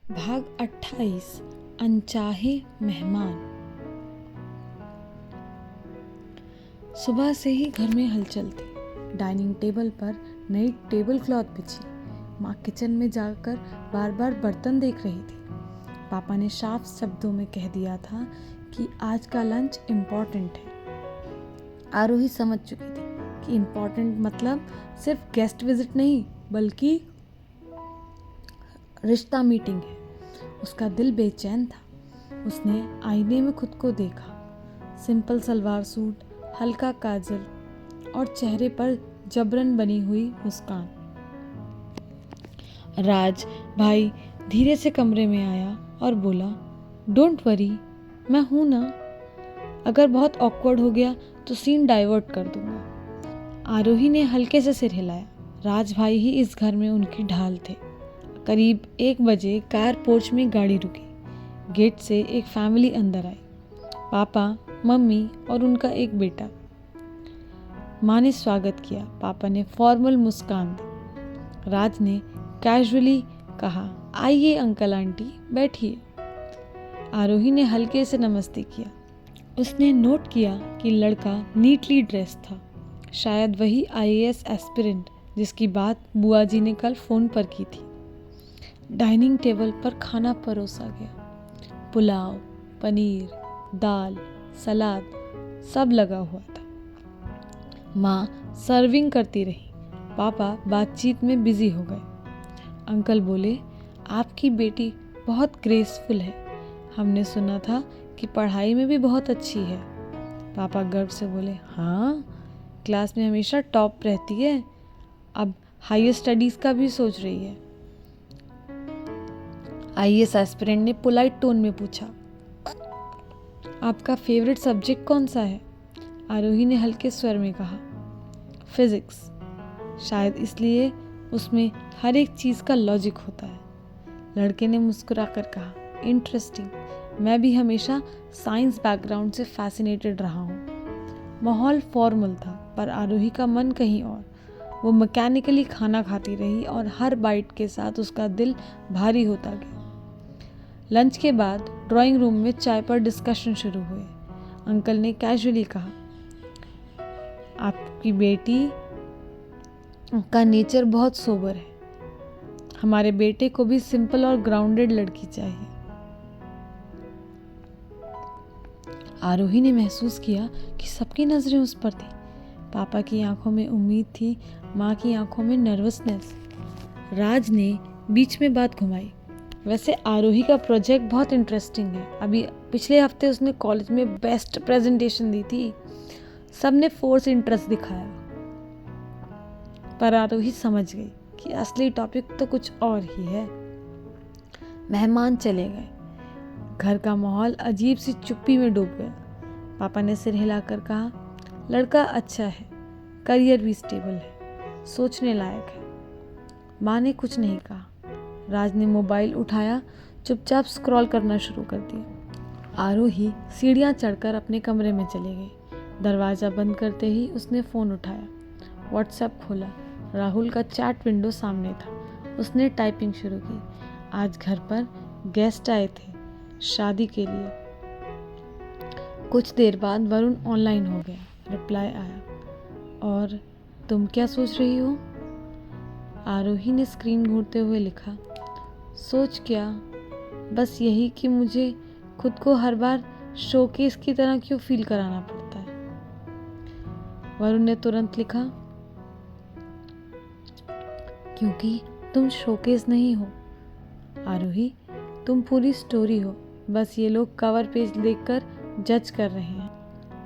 भाग 28 अनचाहे मेहमान। सुबह से ही घर में हलचल थी। डाइनिंग टेबल पर नई टेबल क्लॉथ बिछी। माँ किचन में जाकर बार बार बर्तन देख रही थी। पापा ने साफ शब्दों में कह दिया था कि आज का लंच इम्पोर्टेंट है। आरोही समझ चुकी थी कि इम्पोर्टेंट मतलब सिर्फ गेस्ट विजिट नहीं बल्कि रिश्ता मीटिंग है। उसका दिल बेचैन था। उसने आईने में खुद को देखा। सिंपल सलवार सूट, हल्का काजल और चेहरे पर जबरन बनी हुई मुस्कान। राज भाई धीरे से कमरे में आया और बोला, डोंट वरी, मैं हूं ना। अगर बहुत ऑकवर्ड हो गया तो सीन डाइवर्ट कर दूंगा। आरोही ने हल्के से सिर हिलाया। राज भाई ही इस घर में उनकी ढाल थे। करीब 1 बजे कार पोर्च में गाड़ी रुकी। गेट से एक फैमिली अंदर आई। पापा, मम्मी और उनका एक बेटा। माँ ने स्वागत किया। पापा ने फॉर्मल मुस्कान दी। राज ने कैजुअली कहा, आइए अंकल आंटी बैठिए। आरोही ने हल्के से नमस्ते किया। उसने नोट किया कि लड़का नीटली ड्रेस था। शायद वही IAS एस्पिरेंट जिसकी बात बुआ जी ने कल फोन पर की थी। डाइनिंग टेबल पर खाना परोसा गया। पुलाव, पनीर, दाल, सलाद सब लगा हुआ था। माँ सर्विंग करती रही। पापा बातचीत में बिजी हो गए। अंकल बोले, आपकी बेटी बहुत ग्रेसफुल है। हमने सुना था कि पढ़ाई में भी बहुत अच्छी है। पापा गर्व से बोले, हाँ, क्लास में हमेशा टॉप रहती है। अब हायर स्टडीज़ का भी सोच रही है। IAS एस्पिरेंट ने पोलाइट टोन में पूछा, आपका फेवरेट सब्जेक्ट कौन सा है? आरोही ने हल्के स्वर में कहा, फिजिक्स। शायद इसलिए उसमें हर एक चीज़ का लॉजिक होता है। लड़के ने मुस्कुराकर कहा, इंटरेस्टिंग। मैं भी हमेशा साइंस बैकग्राउंड से फैसिनेटेड रहा हूँ। माहौल फॉर्मल था पर आरोही का मन कहीं और। वो मैकेनिकली खाना खाती रही और हर बाइट के साथ उसका दिल भारी होता गया। लंच के बाद ड्राइंग रूम में चाय पर डिस्कशन शुरू हुए। अंकल ने कैजुअली कहा, आपकी बेटी का नेचर बहुत सोबर है। हमारे बेटे को भी सिंपल और ग्राउंडेड लड़की चाहिए। आरोही ने महसूस किया कि सबकी नजरें उस पर थी। पापा की आंखों में उम्मीद थी, माँ की आंखों में नर्वसनेस। राज ने बीच में बात घुमाई, वैसे आरोही का प्रोजेक्ट बहुत इंटरेस्टिंग है। अभी पिछले हफ्ते उसने कॉलेज में बेस्ट प्रेजेंटेशन दी थी। सबने फोर्स इंटरेस्ट दिखाया, पर आरोही समझ गई कि असली टॉपिक तो कुछ और ही है। मेहमान चले गए। घर का माहौल अजीब सी चुप्पी में डूब गया। पापा ने सिर हिलाकर कहा, लड़का अच्छा है, करियर भी स्टेबल है, सोचने लायक है। माँ ने कुछ नहीं कहा। राज ने मोबाइल उठाया, चुपचाप स्क्रॉल करना शुरू कर दिया। आरोही सीढ़ियाँ चढ़कर अपने कमरे में चली गई। दरवाज़ा बंद करते ही उसने फ़ोन उठाया, व्हाट्सएप खोला। राहुल का चैट विंडो सामने था। उसने टाइपिंग शुरू की। आज घर पर गेस्ट आए थे शादी के लिए। कुछ देर बाद वरुण ऑनलाइन हो गया। रिप्लाई आया, और तुम क्या सोच रही हो? आरोही ने स्क्रीन घूरते हुए लिखा, सोच क्या, बस यही कि मुझे खुद को हर बार शोकेस की तरह क्यों फील कराना पड़ता है। वरुण ने तुरंत लिखा, क्योंकि तुम शोकेस नहीं हो आरोही, तुम पूरी स्टोरी हो। बस ये लोग कवर पेज देखकर जज कर रहे हैं।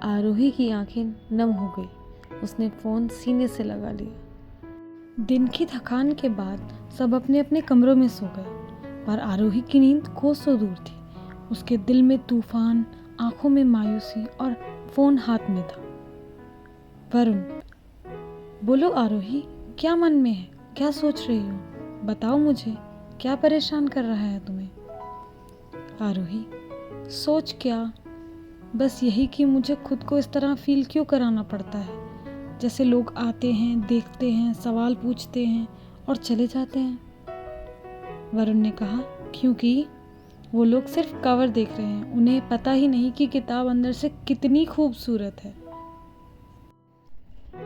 आरोही की आंखें नम हो गई। उसने फ़ोन सीने से लगा लिया। दिन की थकान के बाद सब अपने अपने कमरों में सो गए, पर आरोही की नींद कोसों दूर थी। उसके दिल में तूफान, आंखों में मायूसी और फ़ोन हाथ में था। वरुण, बोलो आरोही, क्या मन में है? क्या सोच रही हो? बताओ मुझे, क्या परेशान कर रहा है तुम्हें? आरोही, सोच क्या, बस यही कि मुझे खुद को इस तरह फील क्यों कराना पड़ता है, जैसे लोग आते हैं, देखते हैं, सवाल पूछते हैं और चले जाते हैं। वरुण ने कहा, क्योंकि वो लोग सिर्फ कवर देख रहे हैं, उन्हें पता ही नहीं कि किताब अंदर से कितनी खूबसूरत है।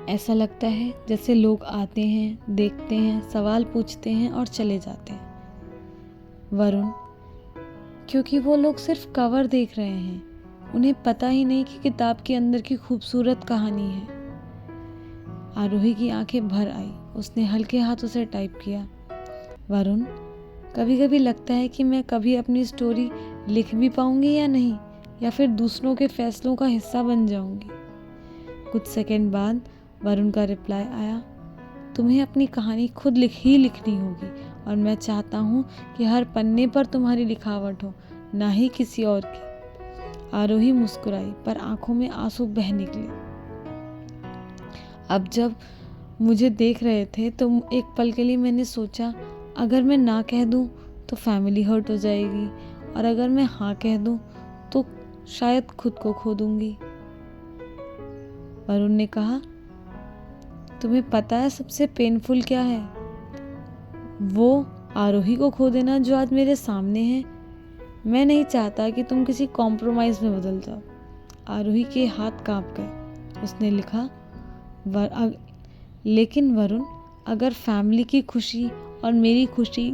ऐसा लगता है जैसे लोग आते हैं, देखते हैं, सवाल पूछते हैं और चले जाते हैं। वरुण, क्योंकि वो लोग सिर्फ कवर देख रहे हैं, उन्हें पता ही नहीं कि किताब के अंदर की खूबसूरत कहानी है। आरोही की आंखें भर आई। उसने हल्के हाथों से टाइप किया, वरुण, कभी कभी लगता है कि मैं कभी अपनी स्टोरी लिख भी पाऊंगी या नहीं, या फिर दूसरों के फैसलों का हिस्सा बन जाऊंगी। कुछ सेकंड बाद वरुण का रिप्लाई आया, तुम्हें अपनी कहानी खुद लिखनी होगी और मैं चाहता हूँ कि हर पन्ने पर तुम्हारी लिखावट हो, ना ही किसी और की। आरोही मुस्कुराई पर आंखों में आंसू बह निकले। अब जब मुझे देख रहे थे तो एक पल के लिए मैंने सोचा, अगर मैं ना कह दूं तो फैमिली हर्ट हो जाएगी, और अगर मैं हाँ कह दूं तो शायद खुद को खो दूंगी। वरुण ने कहा, तुम्हें पता है सबसे पेनफुल क्या है? वो आरोही को खो देना जो आज मेरे सामने है। मैं नहीं चाहता कि तुम किसी कॉम्प्रोमाइज में बदल जाओ। आरोही के हाथ कांप गए। उसने लिखा, लेकिन वरुण, अगर फैमिली की खुशी और मेरी खुशी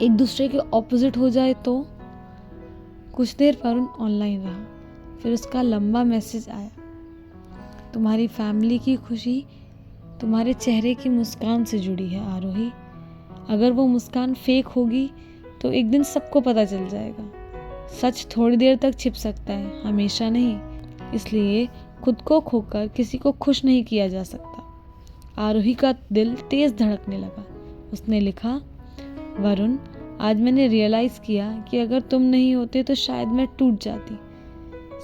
एक दूसरे के ऑपोजिट हो जाए तो? कुछ देर वरुण ऑनलाइन रहा, फिर उसका लंबा मैसेज आया, तुम्हारी फैमिली की खुशी तुम्हारे चेहरे की मुस्कान से जुड़ी है आरोही। अगर वो मुस्कान फेक होगी तो एक दिन सबको पता चल जाएगा। सच थोड़ी देर तक छिप सकता है, हमेशा नहीं। इसलिए खुद को खोकर किसी को खुश नहीं किया जा सकता। आरोही का दिल तेज धड़कने लगा। उसने लिखा, वरुण, आज मैंने रियलाइज़ किया कि अगर तुम नहीं होते तो शायद मैं टूट जाती।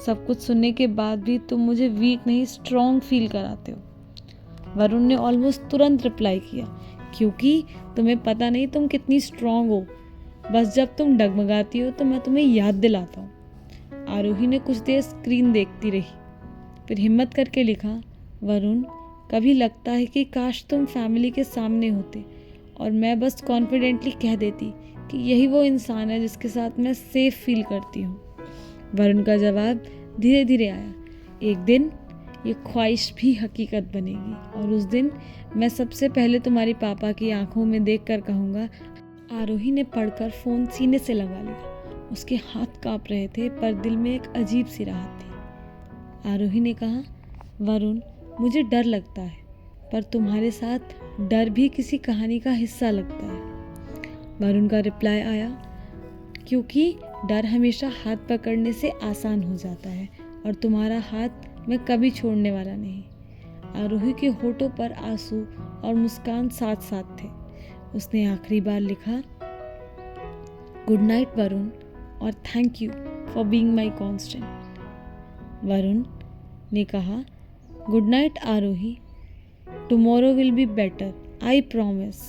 सब कुछ सुनने के बाद भी तुम मुझे वीक नहीं, स्ट्रॉन्ग फील कराते हो। वरुण ने ऑलमोस्ट तुरंत रिप्लाई किया, क्योंकि तुम्हें पता नहीं तुम कितनी स्ट्रॉन्ग हो। बस जब तुम डगमगाती हो तो मैं तुम्हें याद दिलाता हूँ। आरोही ने कुछ देर स्क्रीन देखती रही, फिर हिम्मत करके लिखा, वरुण, कभी लगता है कि काश तुम फैमिली के सामने होते और मैं बस कॉन्फिडेंटली कह देती कि यही वो इंसान है जिसके साथ मैं सेफ फील करती हूँ। वरुण का जवाब धीरे धीरे आया, एक दिन ये ख्वाहिश भी हकीकत बनेगी और उस दिन मैं सबसे पहले तुम्हारे पापा की आंखों में देखकर कहूँगा। आरोही ने पढ़कर फ़ोन सीने से लगा लिया। उसके हाथ कांप रहे थे पर दिल में एक अजीब सी राहत थी। आरोही ने कहा, वरुण, मुझे डर लगता है, पर तुम्हारे साथ डर भी किसी कहानी का हिस्सा लगता है। वरुण का रिप्लाई आया, क्योंकि डर हमेशा हाथ पकड़ने से आसान हो जाता है और तुम्हारा हाथ मैं कभी छोड़ने वाला नहीं। आरोही के होठों पर आंसू और मुस्कान साथ साथ थे। उसने आखिरी बार लिखा, गुड नाइट वरुण, और thank you for being my constant. Varun ने कहा, good night Aarohi, tomorrow will be better, I promise.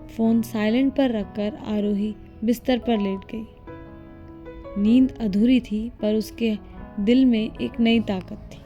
Phone silent पर रखकर आरोही बिस्तर पर लेट गई। नींद अधूरी थी पर उसके दिल में एक नई ताकत थी।